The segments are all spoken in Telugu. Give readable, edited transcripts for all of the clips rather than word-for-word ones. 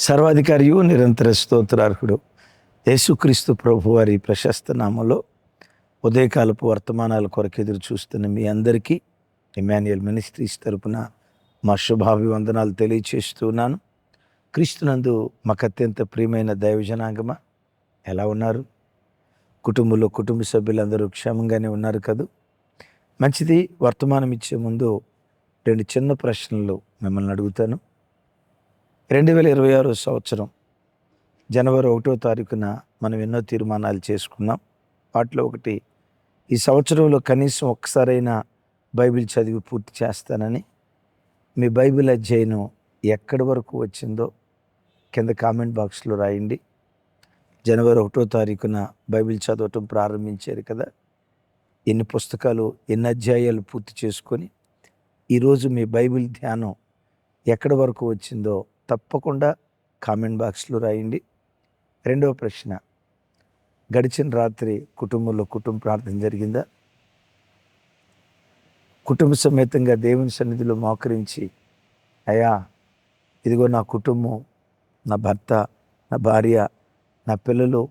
సర్వాధికారియు నిరంతర స్తోత్రార్హుడు యేసుక్రీస్తు ప్రభు వారి ప్రశస్త నామంలో ఉదయకాలపు వర్తమానాల కొరకు ఎదురు చూస్తున్న మీ అందరికీ ఇమాన్యుయల్ మినిస్ట్రీస్ తరపున మా శుభాభివందనాలు తెలియచేస్తున్నాను. క్రీస్తునందు మాకు అత్యంత ప్రియమైన దైవజనాంగమ, ఎలా ఉన్నారు? కుటుంబంలో కుటుంబ సభ్యులందరూ క్షేమంగానే ఉన్నారు కదూ? మంచిది. వర్తమానం ఇచ్చే ముందు 2 చిన్న ప్రశ్నలు మిమ్మల్ని అడుగుతాను. 2026 సంవత్సరం జనవరి 1వ తారీఖున మనం ఎన్నో తీర్మానాలు చేసుకున్నాం. వాటిలో ఒకటి, ఈ సంవత్సరంలో కనీసం ఒక్కసారైనా బైబిల్ చదివి పూర్తి చేస్తానని. మీ బైబిల్ అధ్యయనం ఎక్కడి వరకు వచ్చిందో కింద కామెంట్ బాక్స్లో రాయండి. జనవరి 1వ తారీఖున బైబిల్ చదవటం ప్రారంభించారు కదా, ఎన్ని పుస్తకాలు, ఎన్ని అధ్యాయాలు పూర్తి చేసుకొని ఈరోజు మీ బైబిల్ ధ్యానం ఎక్కడి వరకు వచ్చిందో తప్పకుండా కామెంట్ బాక్స్లో రాయండి. 2వ ప్రశ్న, గడిచిన రాత్రి కుటుంబంలో కుటుంబ ప్రార్థన జరిగిందా? కుటుంబ సమేతంగా దేవుని సన్నిధిలో మోకరించి, అయ్యా ఇదిగో నా కుటుంబం, నా భర్త, నా భార్య, నా పిల్లలు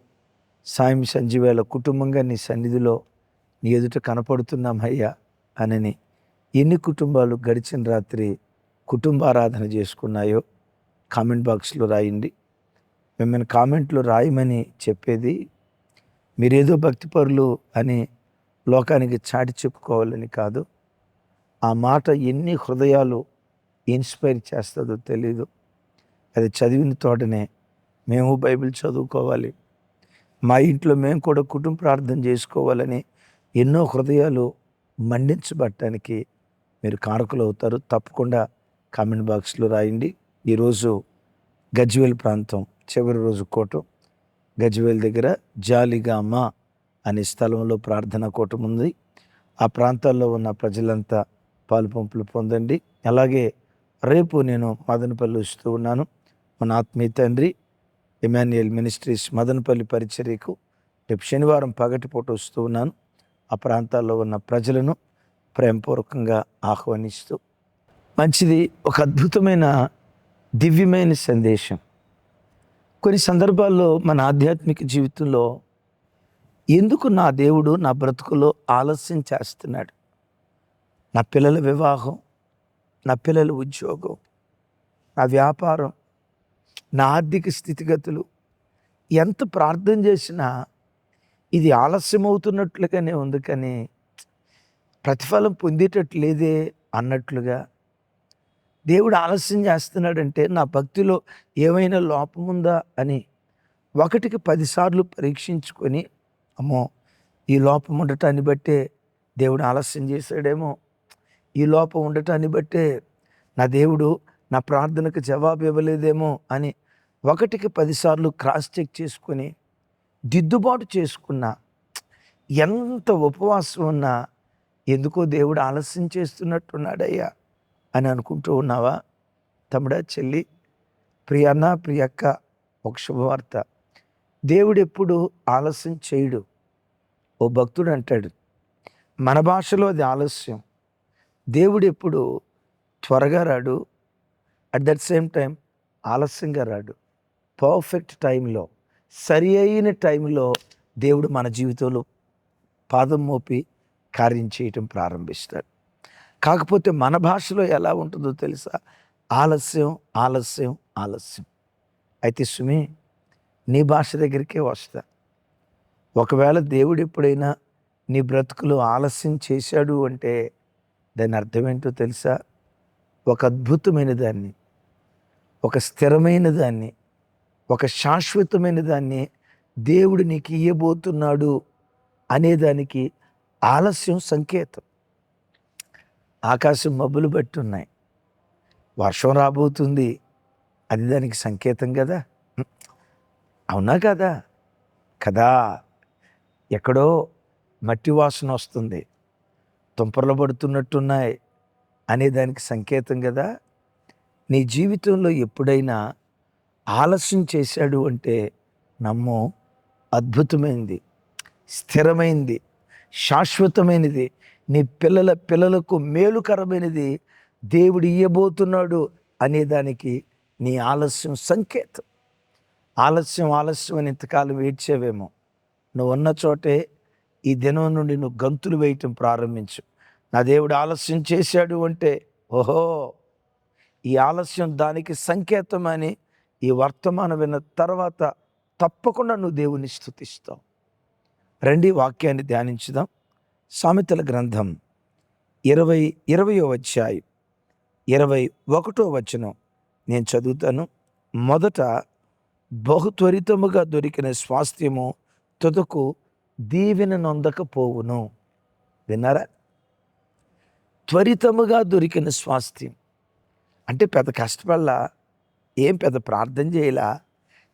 సాయం సంజీవేళ కుటుంబంగా నీ సన్నిధిలో నీ ఎదుట కనపడుతున్నామయ్యా అనని ఎన్ని కుటుంబాలు గడిచిన రాత్రి కుటుంబారాధన చేసుకున్నాయో కామెంట్ బాక్స్లో రాయండి. మిమ్మల్ని కామెంట్లో రాయమని చెప్పేది మీరేదో భక్తిపరులు అని లోకానికి చాటి చెప్పుకోవాలని కాదు. ఆ మాట ఎన్ని హృదయాలు ఇన్స్పైర్ చేస్తుందో తెలీదు. అది చదివిన తోటనే మేము బైబిల్ చదువుకోవాలి, మా ఇంట్లో మేము కూడా కుటుంబ ప్రార్థన చేసుకోవాలని ఎన్నో హృదయాలు మండించబట్టడానికి మీరు కారకులు అవుతారు. తప్పకుండా కామెంట్ బాక్స్లో రాయండి. ఈరోజు గజ్వేల్ ప్రాంతం చివరి రోజు కూటం, గజ్వేల్ దగ్గర జాలిగామ అనే స్థలంలో ప్రార్థనా కూటం ఉంది. ఆ ప్రాంతాల్లో ఉన్న ప్రజలంతా పాలు పంపులు పొందండి. అలాగే రేపు నేను మదనపల్లి వస్తూ ఉన్నాను. మన ఆత్మీయ తండ్రి ఇమాన్యుయల్ మినిస్ట్రీస్ మదనపల్లి పరిచర్యకు రేపు శనివారం పగటిపూట వస్తూ ఉన్నాను. ఆ ప్రాంతాల్లో ఉన్న ప్రజలను ప్రేమపూర్వకంగా ఆహ్వానిస్తూ, మంచిది, ఒక అద్భుతమైన దివ్యమైన సందేశం. కొన్ని సందర్భాల్లో మన ఆధ్యాత్మిక జీవితంలో ఎందుకు నా దేవుడు నా బ్రతుకులో ఆలస్యం చేస్తున్నాడు? నా పిల్లల వివాహం, నా పిల్లల ఉద్యోగం, నా వ్యాపారం, నా ఆర్థిక స్థితిగతులు, ఎంత ప్రార్థన చేసినా ఇది ఆలస్యం అవుతున్నట్లుగానే ఉంది, కానీ ప్రతిఫలం పొందేటట్లు లేదే అన్నట్లుగా దేవుడు ఆలస్యం చేస్తున్నాడంటే నా భక్తిలో ఏమైనా లోపం ఉందా అని 1కి 10 సార్లు పరీక్షించుకొని, అమ్మో ఈ లోపం ఉండటాన్ని బట్టే దేవుడు ఆలస్యం చేశాడేమో, ఈ లోపం ఉండటాన్ని బట్టే నా దేవుడు నా ప్రార్థనకు జవాబు ఇవ్వలేదేమో అని 1కి 10 సార్లు క్రాస్ చెక్ చేసుకొని దిద్దుబాటు చేసుకున్నా, ఎంత ఉపవాసం ఉన్నా ఎందుకో దేవుడు ఆలస్యం చేస్తున్నట్టున్నాడయ్యా అని అనుకుంటూ ఉన్నావా? తమ్ముడా, చెల్లి, ప్రియన్న, ప్రియక్క, ఒక శుభవార్త. దేవుడు ఎప్పుడు ఆలస్యం చేయడు. ఓ భక్తుడు అంటాడు, మన భాషలో అది ఆలస్యం. దేవుడు ఎప్పుడు త్వరగా రాడు, అట్ దట్ సేమ్ టైం ఆలస్యంగా రాడు. పర్ఫెక్ట్ టైంలో, సరి అయిన టైంలో దేవుడు మన జీవితంలో పాదం మోపి కార్యం చేయటం ప్రారంభిస్తాడు. కాకపోతే మన భాషలో ఎలా ఉంటుందో తెలుసా? ఆలస్యం, ఆలస్యం, ఆలస్యం. అయితే సుమి, నీ భాష దగ్గరికే వస్తా. ఒకవేళ దేవుడు ఎప్పుడైనా నీ బ్రతుకులో ఆలస్యం చేశాడు అంటే దాని అర్థం ఏంటో తెలుసా? ఒక అద్భుతమైన దాన్ని, ఒక స్థిరమైన దాన్ని, ఒక శాశ్వతమైన దాన్ని దేవుడు నీకు ఇయ్యబోతున్నాడు అనేదానికి ఆలస్యం సంకేతం. ఆకాశం మబ్బులు బట్టి ఉన్నాయి, వర్షం రాబోతుంది, అది దానికి సంకేతం కదా. అవునా కదా? కదా. ఎక్కడో మట్టి వాసన వస్తుంది, తుంపర్లు పడుతున్నట్టున్నాయి అనే దానికి సంకేతం కదా. నీ జీవితంలో ఎప్పుడైనా ఆలస్యం చేశాడు అంటే నమ్ము, అద్భుతమైనది, స్థిరమైనది, శాశ్వతమైనది, నీ పిల్లలకు మేలుకరమైనది దేవుడు ఇయ్యబోతున్నాడు అనేదానికి నీ ఆలస్యం సంకేతం. ఆలస్యం ఆలస్యం అని ఇంతకాలం ఏడ్చేవేమో, నువ్వు ఉన్న చోటే ఈ దినం నుండి నువ్వు గంతులు వేయటం ప్రారంభించు. నా దేవుడు ఆలస్యం చేశాడు అంటే, ఓహో, ఈ ఆలస్యం దానికి సంకేతం అని ఈ వర్తమానం విన్న తర్వాత తప్పకుండా నువ్వు దేవుని స్తుతిస్తావు. రండి వాక్యాన్ని ధ్యానించుదాం. సామెతల గ్రంథం 20వ అధ్యాయం 21వ వచనం నేను చదువుతాను. మొదట బహు త్వరితముగా దొరికిన స్వాస్థ్యము తుదకు దీవెన నొందకపోవును. విన్నారా? త్వరితముగా దొరికిన స్వాస్థ్యం అంటే పెద్ద కష్టపడలా, ఏం పెద్ద ప్రార్థన చేయలా,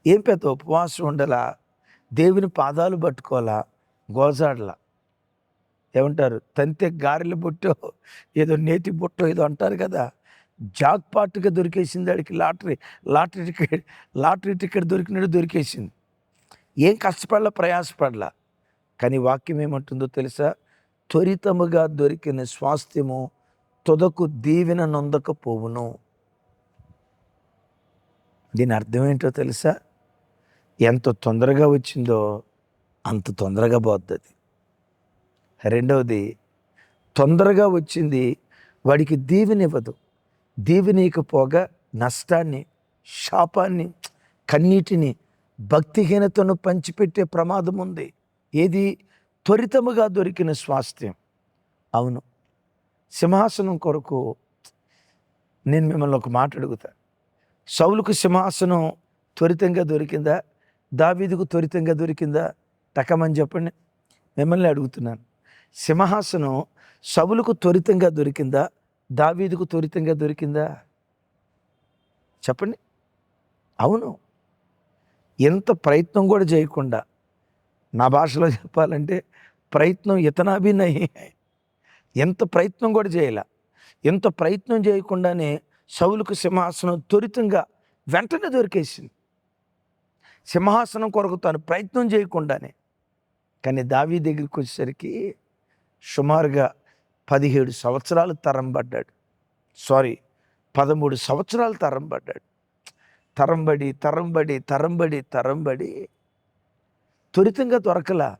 ఏం పెద్ద ఉపవాసం ఉండలా, దేవుని పాదాలు పట్టుకోవాలా, గోజాడలా. ఏమంటారు, తంతే గారెల బుట్టో ఏదో నేతి బుట్టో ఏదో అంటారు కదా, జాక్పాట్గా దొరికేసింది వాడికి. లాటరీ టికెట్ దొరికినట్టు దొరికేసింది. ఏం కష్టపడలా, ప్రయాసపడలా. కానీ వాక్యం ఏమంటుందో తెలుసా? త్వరితముగా దొరికిన స్వాస్థ్యము తుదకు దీవెన నొందకపోవును. దీని అర్థం ఏంటో తెలుసా? ఎంత తొందరగా వచ్చిందో అంత తొందరగా పోతుంది. రెండవది, తొందరగా వచ్చింది వాడికి దీవెనివ్వదు. దీవెనీయకపోగా నష్టాన్ని, శాపాన్ని, కన్నీటిని, భక్తిహీనతను పంచిపెట్టే ప్రమాదం ఉంది. ఏది? త్వరితముగా దొరికిన స్వాస్థ్యం. అవును, సింహాసనం కొరకు నేను మిమ్మల్ని ఒక మాట అడుగుతా. సౌలుకు సింహాసనం త్వరితంగా దొరికిందా? దావీదుకు త్వరితంగా దొరికిందా? టకమని చెప్పండి. మిమ్మల్ని అడుగుతున్నాను. సింహాసనం సౌలుకు త్వరితంగా దొరికిందా? దావీదుకు త్వరితంగా దొరికిందా? చెప్పండి. అవును, ఎంత ప్రయత్నం కూడా చేయకుండా, నా భాషలో చెప్పాలంటే ప్రయత్నం ఇతనాభినయి, ఎంత ప్రయత్నం కూడా చేయాల. ఎంత ప్రయత్నం చేయకుండానే సౌలుకు సింహాసనం త్వరితంగా వెంటనే దొరికేసింది. సింహాసనం కొరకు తాను ప్రయత్నం చేయకుండానే. కానీ దావీదు దగ్గరికి వచ్చేసరికి సుమారుగా 17 సంవత్సరాలు తరంబడ్డాడు. 13 సంవత్సరాలు తరంబడ్డాడు. తరంబడి త్వరితంగా దొరకలా.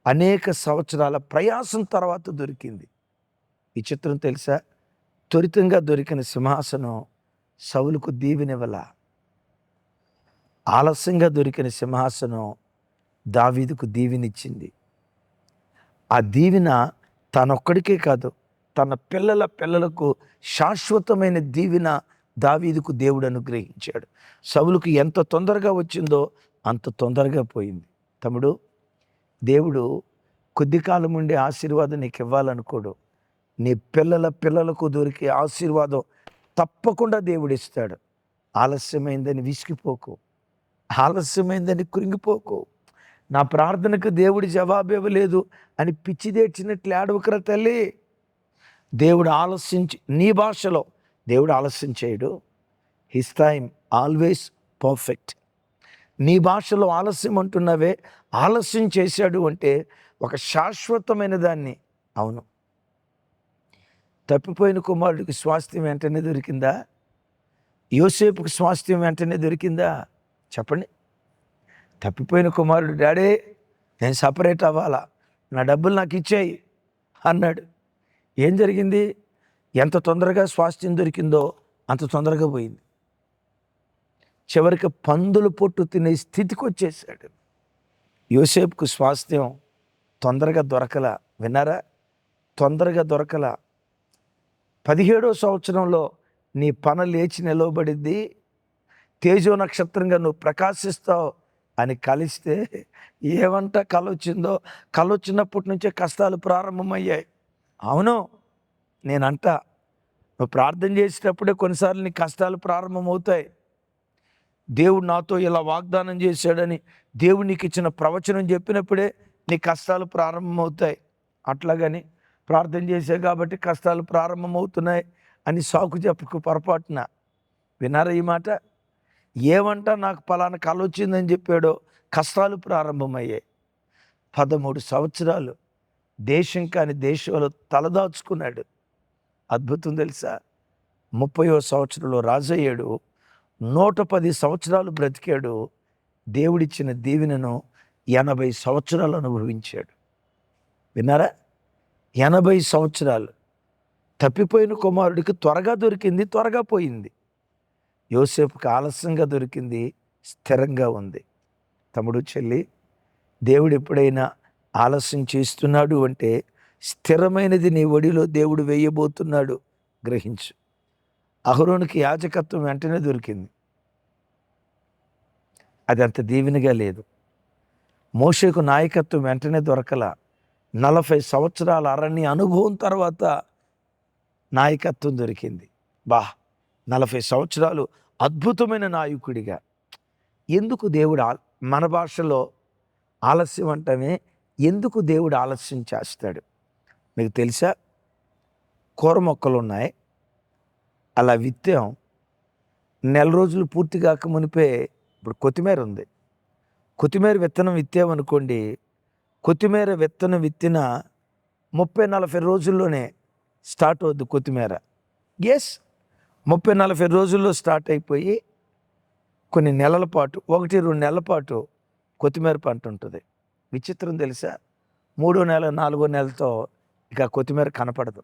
అనేక సంవత్సరాల ప్రయాసం తర్వాత దొరికింది. ఈ చిత్రం తెలుసా? త్వరితంగా దొరికిన సింహాసనం సౌలుకు దీవెనివ్వల. ఆలస్యంగా దొరికిన సింహాసనం దావీదుకు దీవెనిచ్చింది. ఆ దీవెన తనొక్కడికే కాదు, తన పిల్లలకు శాశ్వతమైన దీవెన దావీదుకు దేవుడు అనుగ్రహించాడు. సౌలుకు ఎంత తొందరగా వచ్చిందో అంత తొందరగా పోయింది. తమ్ముడు, దేవుడు కొద్ది కాలం ఉండే ఆశీర్వాదం నీకు ఇవ్వాలనుకోడు. నీ పిల్లలకు దొరికే ఆశీర్వాదం తప్పకుండా దేవుడు ఇస్తాడు. ఆలస్యమైందని విసిగిపోకు, ఆలస్యమైందని కృంగిపోకు. నా ప్రార్థనకు దేవుడు జవాబు ఇవ్వలేదు అని పిచ్చిదేడ్చినట్లు ఏడవకురా తల్లి. దేవుడు ఆలస్యించి, నీ భాషలో దేవుడు ఆలస్యం చేయడు. His time always perfect. నీ భాషలో ఆలస్యం అంటున్నావే, ఆలస్యం చేశాడు అంటే ఒక శాశ్వతమైన దాన్ని. అవును, తప్పిపోయిన కుమారుడికి స్వాస్థ్యం వెంటనే దొరికిందా? యోసేపుకి స్వాస్థ్యం వెంటనే దొరికిందా? చెప్పండి. తప్పిపోయిన కుమారుడు, డాడీ నేను సపరేట్ అవ్వాలా, నా డబ్బులు నాకు ఇచ్చేయి అన్నాడు. ఏం జరిగింది? ఎంత తొందరగా స్వాస్థ్యం దొరికిందో అంత తొందరగా పోయింది. చివరికి పందులు పొట్టు తినే స్థితికి వచ్చేసాడు. యోసేపుకు స్వాస్థ్యం తొందరగా దొరకల. విన్నారా? తొందరగా దొరకల. 17వ సంవత్సరంలో నీ పన లేచి నిలవబడింది, తేజో నక్షత్రంగా నువ్వు ప్రకాశిస్తావు అని కలిస్తే ఏమంట కలొచ్చిందో, కలొచ్చినప్పటి నుంచే కష్టాలు ప్రారంభమయ్యాయి. అవును, నేనంట, నువ్వు ప్రార్థన చేసేటప్పుడే కొన్నిసార్లు నీ కష్టాలు ప్రారంభమవుతాయి. దేవుడు నాతో ఇలా వాగ్దానం చేశాడని దేవుడు నీకు ఇచ్చిన ప్రవచనం చెప్పినప్పుడే నీ కష్టాలు ప్రారంభమవుతాయి. అట్లాగని ప్రార్థన చేశా కాబట్టి కష్టాలు ప్రారంభమవుతున్నాయి అని సాకు చెప్పకు పొరపాటున. వినారా ఈ మాట? ఏమంట నాకు పలానా కల వచ్చిందని చెప్పాడో కష్టాలు ప్రారంభమయ్యాయి. 13 సంవత్సరాలు దేశం కాని దేశంలో తలదాచుకున్నాడు. అద్భుతం తెలుసా? 30వ సంవత్సరంలో రాజయ్యాడు. 110 సంవత్సరాలు బ్రతికాడు. దేవుడిచ్చిన దీవెనను 80 సంవత్సరాలు అనుభవించాడు. విన్నారా? 80 సంవత్సరాలు. తప్పిపోయిన కుమారుడికి త్వరగా దొరికింది, త్వరగా పోయింది. యోసేపుకి ఆలస్యంగా దొరికింది, స్థిరంగా ఉంది. తమ్ముడు, చెల్లి, దేవుడు ఎప్పుడైనా ఆలస్యం చేస్తున్నాడు అంటే స్థిరమైనది నీ ఒడిలో దేవుడు వేయబోతున్నాడు, గ్రహించు. అహరోనుకి యాజకత్వం వెంటనే దొరికింది, అది అంత దీవెనగా లేదు. మోషేకు నాయకత్వం వెంటనే దొరకల. 40 సంవత్సరాల అరణ్య అనుభవం తర్వాత నాయకత్వం దొరికింది. 40 సంవత్సరాలు అద్భుతమైన నాయకుడిగా. ఎందుకు దేవుడు మన భాషలో ఆలస్యం అంటమే, ఎందుకు దేవుడు ఆలస్యం చేస్తాడు? మీకు తెలుసా? కూర మొక్కలు ఉన్నాయి, అలా విత్తాం, నెల రోజులు పూర్తి కాక మునిపే ఇప్పుడు కొత్తిమీర ఉంది. కొత్తిమీర విత్తనం విత్తామనుకోండి, కొత్తిమీర విత్తనం విత్తిన 30-40 రోజుల్లోనే స్టార్ట్ అవుద్ది కొత్తిమీర. 30-40 రోజుల్లో స్టార్ట్ అయిపోయి కొన్ని నెలల పాటు, 1-2 నెలల పాటు కొత్తిమీర పంట ఉంటుంది. విచిత్రం తెలుసా? 3వ నెల 4వ నెలతో ఇక కొత్తిమీర కనపడదు.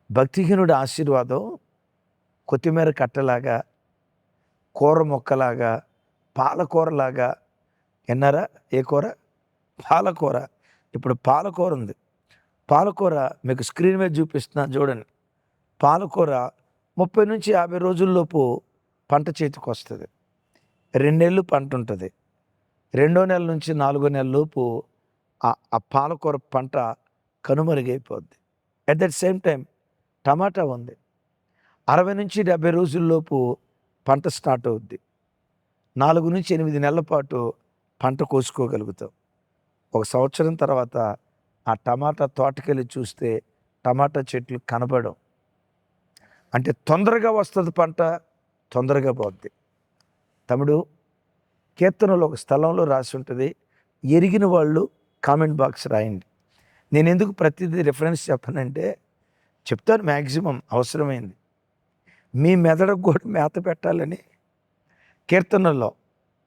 భక్తిహీనుడి ఆశీర్వాదం కొత్తిమీర కట్టలాగా, కూర మొక్కలాగా, పాలకూరలాగా. విన్నారా? ఏ కూర? పాలకూర. ఇప్పుడు పాలకూర ఉంది. పాలకూర మీకు స్క్రీన్ మీద చూపిస్తున్నాను చూడండి. పాలకూర 30-50 రోజుల్లోపు పంట చేతికి వస్తుంది. 2 నెలలు పంట ఉంటుంది. 2వ నెల నుంచి 4వ నెల లోపు ఆ పాలకూర పంట కనుమరుగైపోద్ది. అట్ దట్ సేమ్ టైం టమాటా ఉంది. 60-70 రోజుల్లోపు పంట స్టార్ట్ అవుద్ది. 4-8 నెలల పాటు పంట కోసుకోగలుగుతాం. 1 సంవత్సరం తర్వాత ఆ టమాటా తోటకెళ్ళి చూస్తే టమాటా చెట్లు కనబడం. అంటే తొందరగా వస్తుంది పంట, తొందరగా పోద్ది. తమ్ముడు, కీర్తనలో ఒక స్థలంలో రాసి ఉంటుంది, ఎరిగిన వాళ్ళు కామెంట్ బాక్స్ రాయండి. నేను ఎందుకు ప్రతిదీ రిఫరెన్స్ చెప్పనంటే, చెప్తాను మ్యాక్సిమం అవసరమైంది. మీ మెదడుకు కూడా మేత పెట్టాలని కీర్తనల్లో.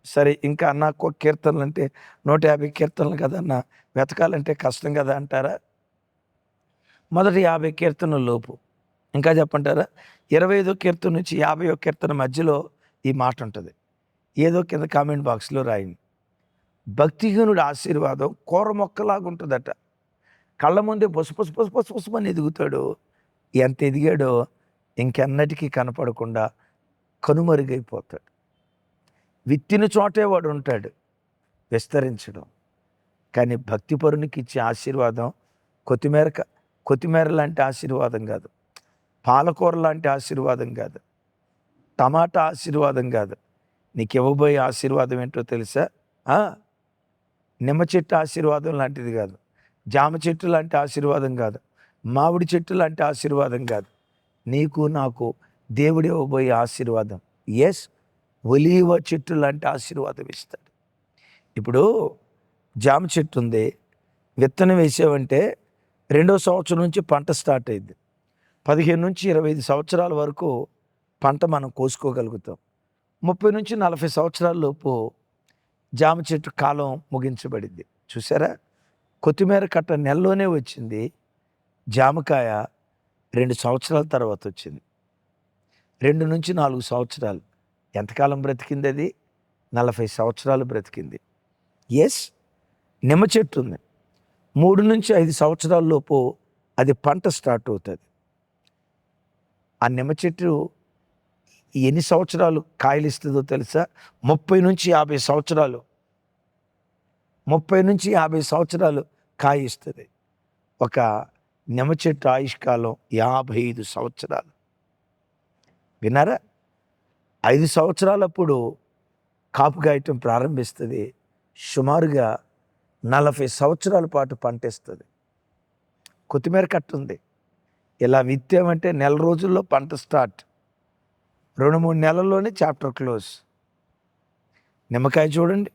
సరే, ఇంకా నాకు కీర్తనలు అంటే 150 కీర్తనలు కదన్నా, వెతకాలంటే కష్టం కదా అంటారా? మొదటి 50 కీర్తనల లోపు, ఇంకా చెప్పంటారా, 25వ కీర్తన నుంచి 50వ కీర్తన మధ్యలో ఈ మాట ఉంటుంది. ఏదో కింద కామెంట్ బాక్స్లో రాయండి. భక్తిహీనుడి ఆశీర్వాదం కూర మొక్కలాగా ఉంటుందట. కళ్ళ ముందే పొసుమని ఎదుగుతాడు. ఎంత ఎదిగాడో ఇంకెన్నటికీ కనపడకుండా కనుమరుగైపోతాడు. విత్తిన చోటే వాడు ఉంటాడు, విస్తరించడం. కానీ భక్తిపరునికి ఇచ్చే ఆశీర్వాదం కొత్తిమీర లాంటి ఆశీర్వాదం కాదు, పాలకూర లాంటి ఆశీర్వాదం కాదు, టమాటా ఆశీర్వాదం కాదు. నీకు ఇవ్వబోయే ఆశీర్వాదం ఏంటో తెలుసా? నిమ్మ చెట్టు ఆశీర్వాదం లాంటిది కాదు, జామ చెట్టు లాంటి ఆశీర్వాదం కాదు, మామిడి చెట్టు లాంటి ఆశీర్వాదం కాదు. నీకు నాకు దేవుడు ఇవ్వబోయే ఆశీర్వాదం ఒలీవ చెట్టు లాంటి ఆశీర్వాదం ఇస్తాడు. ఇప్పుడు జామ చెట్టు ఉంది, విత్తనం వేసావంటే 2వ సంవత్సరం నుంచి పంట స్టార్ట్ అయింది. 15-25 సంవత్సరాల వరకు పంట మనం కోసుకోగలుగుతాం. 30-40 సంవత్సరాల లోపు జామ చెట్టు కాలం ముగించబడింది. చూసారా? కొత్తిమీర కట్ట నెలలోనే వచ్చింది, జామకాయ 2 సంవత్సరాల తర్వాత వచ్చింది. 2-4 సంవత్సరాలు. ఎంతకాలం బ్రతికింది అది? 40 సంవత్సరాలు బ్రతికింది. నిమ్మ చెట్టు ఉంది, 3-5 సంవత్సరాల లోపు అది పంట స్టార్ట్ అవుతుంది. ఆ నిమ్మ చెట్టు ఎన్ని సంవత్సరాలు కాయలు ఇస్తుందో తెలుసా? 30-50 సంవత్సరాలు. 30-50 సంవత్సరాలు కాయ ఇస్తుంది. ఒక నిమ్మ చెట్టు ఆయుష్కాలం 55 సంవత్సరాలు. విన్నారా? 5 సంవత్సరాలప్పుడు కాపు కాయటం ప్రారంభిస్తుంది. సుమారుగా 40 సంవత్సరాల పాటు పంటేస్తుంది. కొత్తిమీర కట్ట ఉంది, ఇలా విత్తామంటే నెల రోజుల్లో పంట స్టార్ట్, 2-3 నెలల్లోనే చాప్టర్ క్లోజ్. నిమ్మకాయ చూడండి.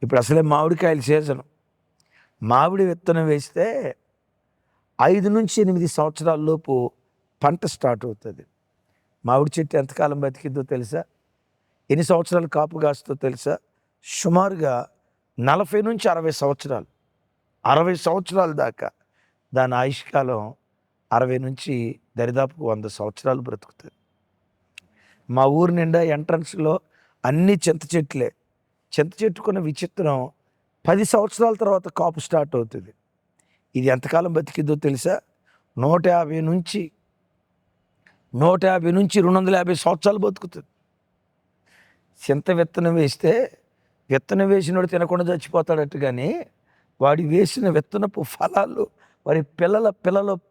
ఇప్పుడు అసలే మామిడికాయల సీజను. మామిడి విత్తనం వేస్తే 5-8 సంవత్సరాల లోపు పంట స్టార్ట్ అవుతుంది. మామిడి చెట్టు ఎంతకాలం బతికిద్దో తెలుసా? ఎన్ని సంవత్సరాలు కాపు కాస్తుందో తెలుసా? సుమారుగా 40 నుంచి 60 సంవత్సరాలు. 60 సంవత్సరాల దాకా దాని ఆయుష్కాలం 60 నుంచి దరిదాపు 100 సంవత్సరాలు బ్రతుకుతుంది. మా ఊరు నిండా ఎంట్రన్స్లో అన్ని చింత చెట్లే. చింత చెట్టుకున్న విచిత్రం 10 సంవత్సరాల తర్వాత కాపు స్టార్ట్ అవుతుంది. ఇది ఎంతకాలం బతికిద్దో తెలుసా? 150 నుంచి 250 సంవత్సరాలు బతుకుతుంది. చింత విత్తనం వేస్తే విత్తనం వేసినోడు తినకుండా చచ్చిపోతాడట్టు, కానీ వాడి వేసిన విత్తనపు ఫలాలు వారి పిల్లల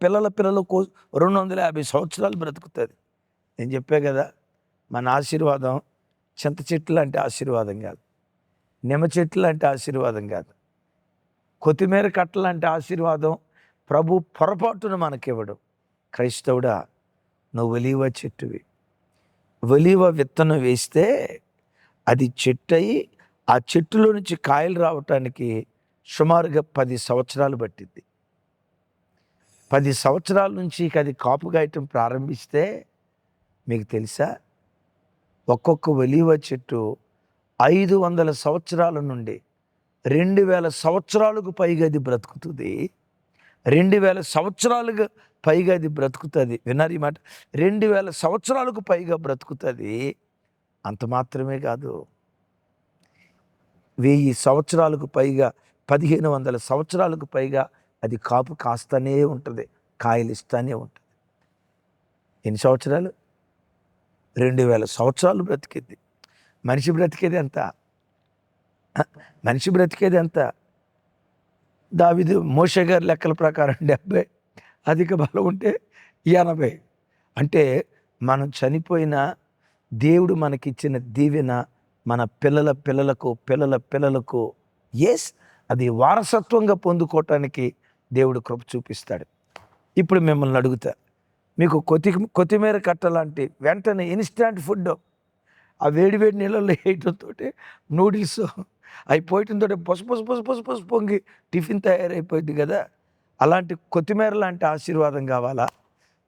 250 సంవత్సరాలు బ్రతుకుతుంది. నేను చెప్పా కదా, మన ఆశీర్వాదం చింత చెట్లు అంటే ఆశీర్వాదం కాదు, నిమ్మ చెట్లు అంటే ఆశీర్వాదం కాదు, కొత్తిమీర కట్టలు అంటే ఆశీర్వాదం ప్రభు పొరపాటును మనకివ్వడు. క్రైస్తవుడా, నువ్వు ఒలీవ చెట్టువి. ఒలీవ విత్తనం వేస్తే అది చెట్టు అయి ఆ చెట్టులో నుంచి కాయలు రావటానికి సుమారుగా 10 సంవత్సరాలు పట్టింది. 10 సంవత్సరాల నుంచి అది కాపు కాయటం ప్రారంభిస్తే మీకు తెలుసా, ఒక్కొక్క ఒలీవ చెట్టు 500 సంవత్సరాల నుండి 2000 సంవత్సరాలకు పైగా అది బ్రతుకుతుంది. 2000 సంవత్సరాలుగా పైగా అది బ్రతుకుతుంది. విన్నారు ఈ మాట? 2000 సంవత్సరాలకు పైగా బ్రతుకుతుంది. అంత మాత్రమే కాదు, 1000 సంవత్సరాలకు పైగా, 1500 సంవత్సరాలకు పైగా అది కాపు కాస్తూనే ఉంటుంది, కాయలు ఇస్తూనే ఉంటుంది. ఎన్ని సంవత్సరాలు? 2000 సంవత్సరాలు బ్రతికింది. మనిషి బ్రతికేది ఎంత? దావీదు మోషే గారి లెక్కల ప్రకారం 70, అధిక బలం ఉంటే 80. అంటే మనం చనిపోయిన దేవుడు మనకిచ్చిన దీవెన మన పిల్లల పిల్లలకు అది వారసత్వంగా పొందుకోవటానికి దేవుడు కృప చూపిస్తాడు. ఇప్పుడు మిమ్మల్ని అడుగుతా, మీకు కొత్తిమీర కట్ట లాంటి వెంటనే ఇన్స్టాంట్ ఫుడ్ ఆ వేడి నీళ్ళల్లో వేయటంతో నూడిల్స్ అయిపోయటంతో పొసు పొంగి టిఫిన్ తయారైపోయింది కదా. అలాంటి కొత్తిమీర లాంటి ఆశీర్వాదం కావాలా?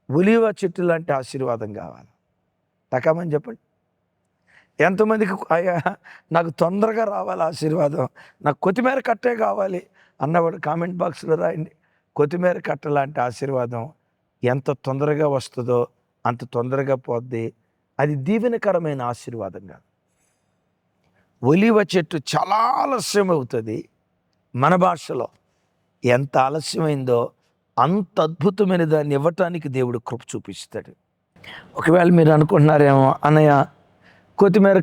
ఒలీవ చెట్టు లాంటి ఆశీర్వాదం కావాలా? తకామని చెప్పండి. ఎంతమందికి అయ్యా నాకు తొందరగా రావాలి ఆశీర్వాదం, నాకు కొత్తిమీర కట్టే కావాలి అన్నవాడు కామెంట్ బాక్స్లో రాయండి. కొత్తిమీర కట్ట లాంటి ఆశీర్వాదం ఎంత తొందరగా వస్తుందో అంత తొందరగా పోద్ది. అది దీవెనకరమైన ఆశీర్వాదం కాదు. ఒలీవ చెట్టు చాలా ఆలస్యం అవుతుంది. మన భాషలో ఎంత ఆలస్యమైందో అంత అద్భుతమైన దాన్ని ఇవ్వటానికి దేవుడు కృప చూపిస్తాడు. ఒకవేళ మీరు అనుకుంటున్నారేమో, అన్నయ్య కొత్తిమీర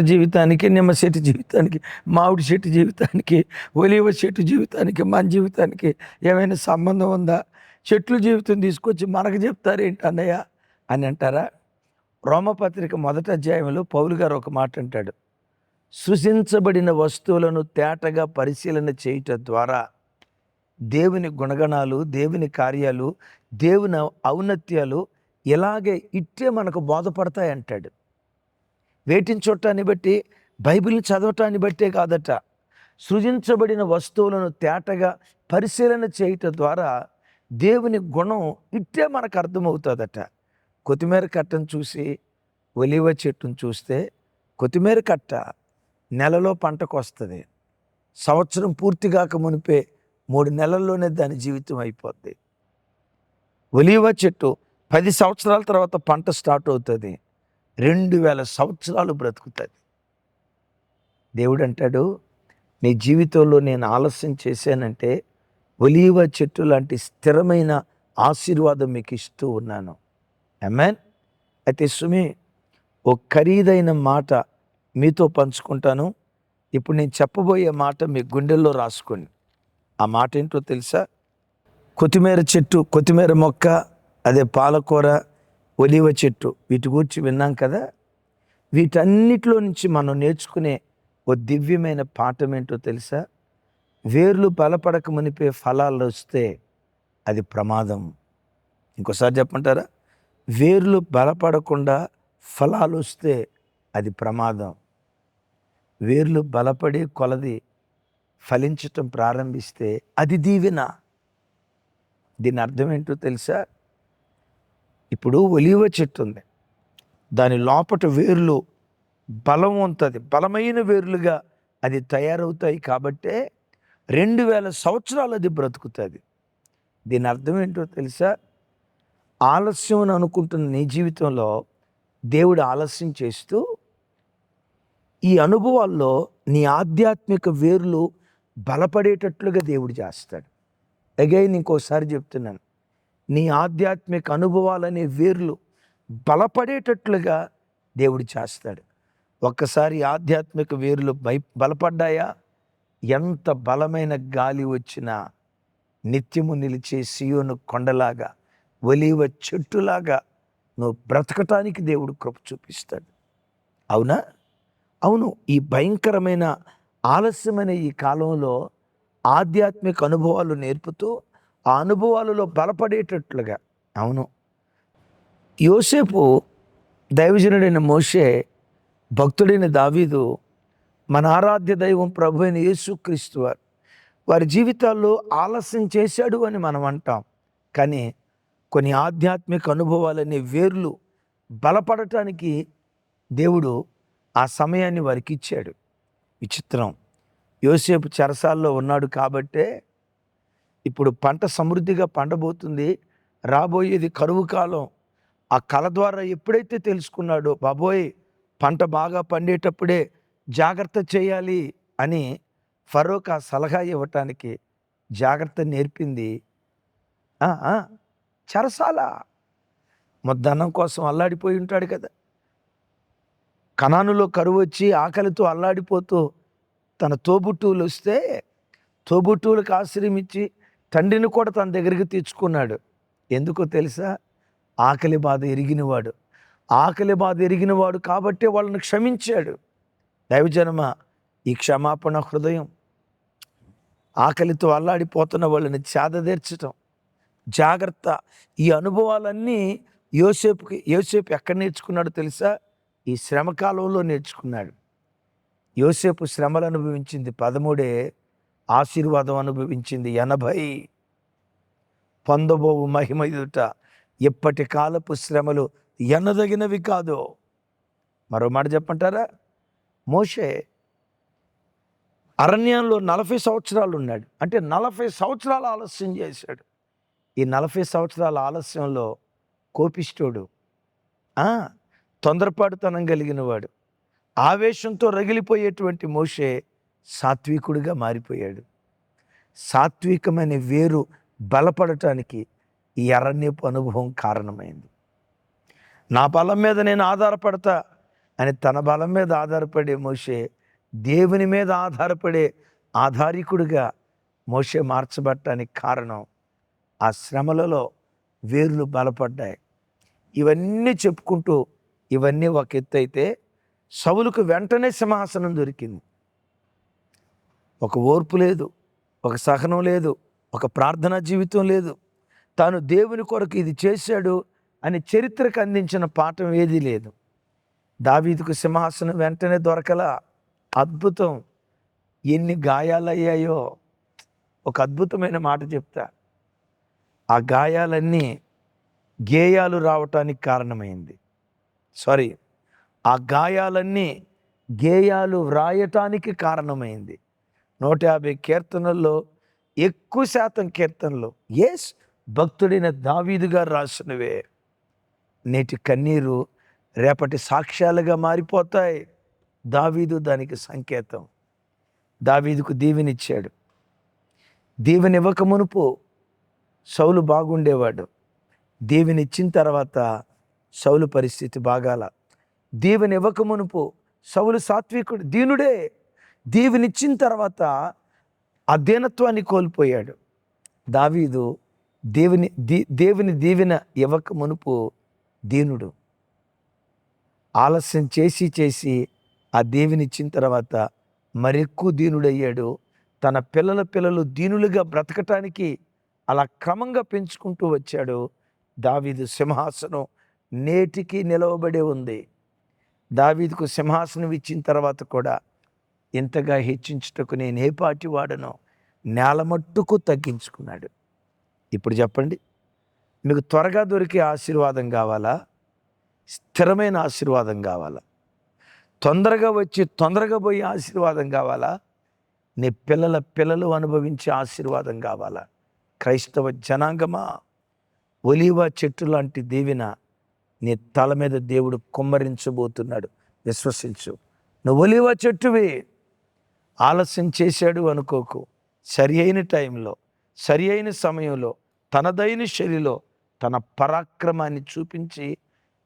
జీవితానికి, నిమ్మ చెట్టు జీవితానికి, మామిడి చెట్టు జీవితానికి, ఒలీవ చెట్టు జీవితానికి, మన జీవితానికి ఏమైనా సంబంధం ఉందా? చెట్లు జీవితం తీసుకొచ్చి మనకు చెప్తారేంటి అన్నయ్య అని అంటారా? రోమపత్రిక 1వ అధ్యాయంలో పౌలు గారు ఒక మాట అంటాడు, సృజించబడిన వస్తువులను తేటగా పరిశీలన చేయటం ద్వారా దేవుని గుణగణాలు, దేవుని కార్యాలు, దేవుని ఔన్నత్యాలు ఇలాగే ఇట్టే మనకు బోధపడతాయి అంటాడు. వేటిని చూడటాన్ని బట్టి, బైబిల్ని చదవటాన్ని బట్టే కాదట, సృజించబడిన వస్తువులను తేటగా పరిశీలన చేయటం ద్వారా దేవుని గుణం ఇట్టే మనకు అర్థమవుతుందట. కొత్తిమీర కట్టను చూసి ఒలీవ చెట్టును చూస్తే, కొత్తిమీర కట్ట నెలలో పంటకు వస్తుంది, సంవత్సరం పూర్తి కాక మునిపే 3 నెలల్లోనే దాని జీవితం అయిపోద్ది. ఒలీవ చెట్టు 10 సంవత్సరాల తర్వాత పంట స్టార్ట్ అవుతుంది, 2000 సంవత్సరాలు బ్రతుకుతుంది. దేవుడు అంటాడు, నీ జీవితంలో నేను ఆలస్యం చేశానంటే ఒలీవ చెట్టు లాంటి స్థిరమైన ఆశీర్వాదం మీకు ఇస్తూ ఉన్నాను. ఆమేన్. అయితే సుమి, ఓ ఖరీదైన మాట మీతో పంచుకుంటాను. ఇప్పుడు నేను చెప్పబోయే మాట మీ గుండెల్లో రాసుకోండి. ఆ మాట ఏంటో తెలుసా? కొత్తిమీర చెట్టు, కొత్తిమీర మొక్క, అదే పాలకూర, ఒలీవ చెట్టు, వీటి గురించి విన్నాం కదా. వీటన్నిటిలో నుంచి మనం నేర్చుకునే ఓ దివ్యమైన పాఠం ఏంటో తెలుసా? వేర్లు బలపడక మునిపే ఫలాలు వస్తే అది ప్రమాదం. ఇంకోసారి చెప్పంటారా? వేర్లు బలపడకుండా ఫలాలు వస్తే అది ప్రమాదం. వేర్లు బలపడి కొలది ఫలించటం ప్రారంభిస్తే అది దీవెన. దీని అర్థం ఏంటో తెలుసా? ఇప్పుడు ఒలీవ చెట్టు ఉంది, దాని లోపట వేర్లు బలం ఉంటుంది, బలమైన వేర్లుగా అది తయారవుతాయి. కాబట్టే 2000 సంవత్సరాలు అది బ్రతుకుతుంది. దీని అర్థం ఏంటో తెలుసా? ఆలస్యం అని అనుకుంటున్న నీ జీవితంలో దేవుడు ఆలస్యం చేస్తూ ఈ అనుభవాల్లో నీ ఆధ్యాత్మిక వేర్లు బలపడేటట్లుగా దేవుడు చేస్తాడు. అగైన్ ఇంకోసారి చెప్తున్నాను, నీ ఆధ్యాత్మిక అనుభవాలనే వేర్లు బలపడేటట్లుగా దేవుడు చేస్తాడు. ఒక్కసారి ఆధ్యాత్మిక వేర్లు బలపడ్డాయా, ఎంత బలమైన గాలి వచ్చినా నిత్యము నిలిచే సియోను కొండలాగా, ఒలీవ చెట్టులాగా నువ్వు బ్రతకటానికి దేవుడు కృప చూపిస్తాడు. అవునా? అవును. ఈ భయంకరమైన ఆలస్యమైన ఈ కాలంలో ఆధ్యాత్మిక అనుభవాలు నేర్పుతూ ఆ అనుభవాలలో బలపడేటట్లుగా. అవును, యోసేపు, దైవజనుడైన మోషే, భక్తుడైన దావీదు, మన ఆరాధ్య దైవం ప్రభు అయిన యేసుక్రీస్తు వారి జీవితాల్లో ఆలస్యం చేశాడు అని మనం అంటాం. కానీ కొన్ని ఆధ్యాత్మిక అనుభవాలనే వేర్లు బలపడటానికి దేవుడు ఆ సమయాన్ని వారికి ఇచ్చాడు. విచిత్రం, యోసేపు చెరసాల్లో ఉన్నాడు కాబట్టే ఇప్పుడు పంట సమృద్ధిగా పండబోతుంది, రాబోయేది కరువు కాలం. ఆ కళ ద్వారా ఎప్పుడైతే తెలుసుకున్నాడో, బాబోయ్ పంట బాగా పండేటప్పుడే జాగ్రత్త చేయాలి అని ఫరోకు ఆ సలహా ఇవ్వటానికి జాగ్రత్త నేర్పింది చెరసాల. ముద్దన్నం కోసం అల్లాడిపోయి ఉంటాడు కదా. కనానులో కరువు వచ్చి ఆకలితో అల్లాడిపోతూ తన తోబుట్టువులు వస్తే తోబుట్టువులకు ఆశ్రయం ఇచ్చి తండ్రిని కూడా తన దగ్గరికి తెచ్చుకున్నాడు. ఎందుకో తెలుసా? ఆకలి బాధ ఎరిగినవాడు. ఆకలి బాధ ఎరిగినవాడు కాబట్టే వాళ్ళని క్షమించాడు. దైవజనమ, ఈ క్షమాపణ హృదయం, ఆకలితో అల్లాడిపోతున్న వాళ్ళని చేదదీర్చటం, జాగ్రత్త, ఈ అనుభవాలన్నీ యోసేపు ఎక్కడ నేర్చుకున్నాడో తెలుసా? ఈ శ్రమకాలంలో నేర్చుకున్నాడు. యోసేపు శ్రమలు అనుభవించింది 13, ఆశీర్వాదం అనుభవించింది 80. పొందబోవు మహిమ ఎదుట ఎప్పటి కాలపు శ్రమలు ఎన్నదగినవి కాదు. మరో మాట చెప్పంటారా? మోషే అరణ్యంలో 40 సంవత్సరాలు ఉన్నాడు. అంటే 40 సంవత్సరాలు ఆలస్యం చేశాడు. ఈ 40 సంవత్సరాల ఆలస్యంలో కోపిష్ఠుడు, తొందరపాటుతనం కలిగిన వాడు, ఆవేశంతో రగిలిపోయేటువంటి మోషే సాత్వికుడిగా మారిపోయాడు. సాత్వికమైన వేరు బలపడటానికి ఈ అరణ్యపు అనుభవం కారణమైంది. నా బలం మీద నేను ఆధారపడతా అని తన బలం మీద ఆధారపడే మోషే దేవుని మీద ఆధారపడే ఆధారికుడిగా మోషే మార్చబడటానికి కారణం ఆ శ్రమలలో వేర్లు బలపడ్డాయి. ఇవన్నీ చెప్పుకుంటూ ఇవన్నీ ఒక ఎత్తు అయితే, సౌలుకు వెంటనే సింహాసనం దొరికింది. ఒక ఓర్పు లేదు, ఒక సహనం లేదు, ఒక ప్రార్థనా జీవితం లేదు. తాను దేవుని కొరకు ఇది చేశాడు అని చరిత్రకు అందించిన పాఠం ఏదీ లేదు. దావీదుకు సింహాసనం వెంటనే దొరకలా. అద్భుతం, ఎన్ని గాయాలయ్యాయో. ఒక అద్భుతమైన మాట చెప్తా, ఆ గాయాలన్నీ గేయాలు రావటానికి కారణమైంది. ఆ గాయాలన్నీ గేయాలు వ్రాయటానికి కారణమైంది. 150 కీర్తనల్లో ఎక్కువ శాతం కీర్తనలు భక్తుడైన దావీదు గారు రాసినవే. నేటి కన్నీరు రేపటి సాక్ష్యాలుగా మారిపోతాయి. దావీదు దానికి సంకేతం. దావీదుకు దీవెనిచ్చాడు. దీవెనివ్వక మునుపు సౌలు బాగుండేవాడు. దీవెనిచ్చిన తర్వాత సౌలు పరిస్థితి బాగాల. దీవెనివ్వక మునుపు సౌలు సాత్వికుడు, దీనుడే. దీవెనిచ్చిన తర్వాత ఆ దీనత్వాన్ని కోల్పోయాడు. దావీదు దేవుని దీవెన ఇవ్వక మునుపు దీనుడు. ఆలస్యం చేసి ఆ దీవెనిచ్చిన తర్వాత మరెక్కువ దీనుడయ్యాడు. తన పిల్లలు దీనులుగా బ్రతకటానికి అలా క్రమంగా పెంచుకుంటూ వచ్చాడు. దావీదు సింహాసనం నేటికి నిలవబడి ఉంది. దావీదుకు సింహాసనం ఇచ్చిన తర్వాత కూడా ఇంతగా హెచ్చించుటకు నేను ఏ పాటి వాడనో నేల మట్టుకు తగ్గించుకున్నాడు. ఇప్పుడు చెప్పండి, మీకు త్వరగా దొరికే ఆశీర్వాదం కావాలా? స్థిరమైన ఆశీర్వాదం కావాలా? తొందరగా వచ్చి తొందరగా పోయే ఆశీర్వాదం కావాలా? నీ పిల్లల పిల్లలు అనుభవించే ఆశీర్వాదం కావాలా? క్రైస్తవ జనాంగమా, ఒలీవ చెట్టు లాంటి దీవెన నీ తల మీద దేవుడు కుమ్మరించబోతున్నాడు. విశ్వసించు. నువ్వు ఒలీవ చెట్టువి. ఆలస్యం చేశాడు అనుకోకు. సరి అయిన టైంలో, సరి అయిన సమయంలో, తనదైన శైలిలో తన పరాక్రమాన్ని చూపించి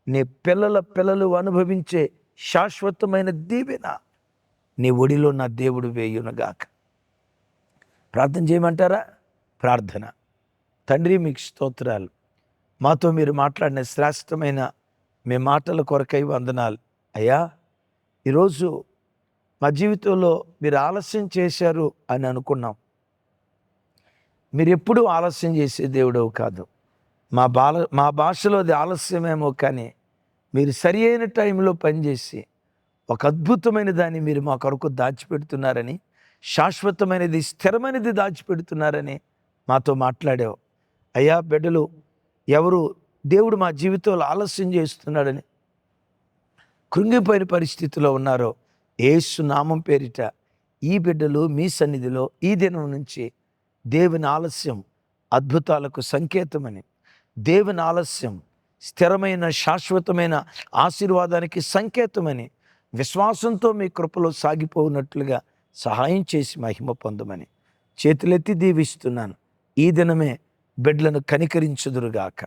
నీ పిల్లల పిల్లలు అనుభవించే శాశ్వతమైన దీవెన నీ ఒడిలో నా దేవుడు వేయునుగాక. ప్రార్థన చేయమంటారా? ప్రార్థన. తండ్రి, మీకు స్తోత్రాలు. మాతో మీరు మాట్లాడిన శ్రేష్టమైన మీ మాటల కొరకై వందనాలు అయ్యా. ఈరోజు మా జీవితంలో మీరు ఆలస్యం చేశారు అని అనుకున్నాం. మీరు ఎప్పుడూ ఆలస్యం చేసే దేవుడవు కాదు. మా భాషలో అది ఆలస్యమేమో, కానీ మీరు సరి అయిన టైంలో పనిచేసి ఒక అద్భుతమైన దాన్ని మీరు మా కొరకు దాచిపెడుతున్నారని, శాశ్వతమైనది, స్థిరమైనది దాచిపెడుతున్నారని మాతో మాట్లాడావు అయ్యా. బిడ్డలు ఎవరు దేవుడు మా జీవితంలో ఆలస్యం చేస్తున్నాడని కృంగిపోయిన పరిస్థితిలో ఉన్నారో, యేసు నామం పేరిట ఈ బిడ్డలు మీ సన్నిధిలో ఈ దినం నుంచి దేవుని ఆలస్యం అద్భుతాలకు సంకేతమని, దేవుని ఆలస్యం స్థిరమైన శాశ్వతమైన ఆశీర్వాదానికి సంకేతమని విశ్వాసంతో మీ కృపలో సాగిపోనట్లుగా సహాయం చేసి మహిమ పొందమని చేతులెత్తి దీవిస్తున్నాను. ఈ దినమే బిడ్డలను కనికరించుదురుగాక.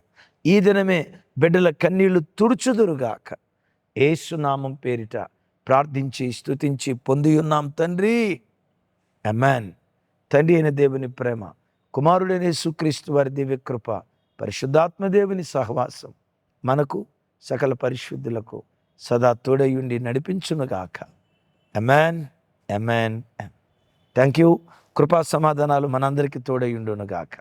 ఈ దినమే బిడ్డల కన్నీళ్లు తుడుచుదురుగాక. యేసు నామం పేరిట ప్రార్థించి స్తుతించి పొంది ఉన్నాం తండ్రి. ఆమేన్. తండ్రి అయిన దేవుని ప్రేమ, కుమారుడైన యేసుక్రీస్తు వారి దివ్య కృప, పరిశుద్ధాత్మ దేవుని సహవాసం మనకు సకల పరిశుద్ధులకు సదా తోడయుండి నడిపించునుగాక. Amen, amen. Thank you. కృపా సమాధానాలు మనందరికీ తోడయుండునుగాక.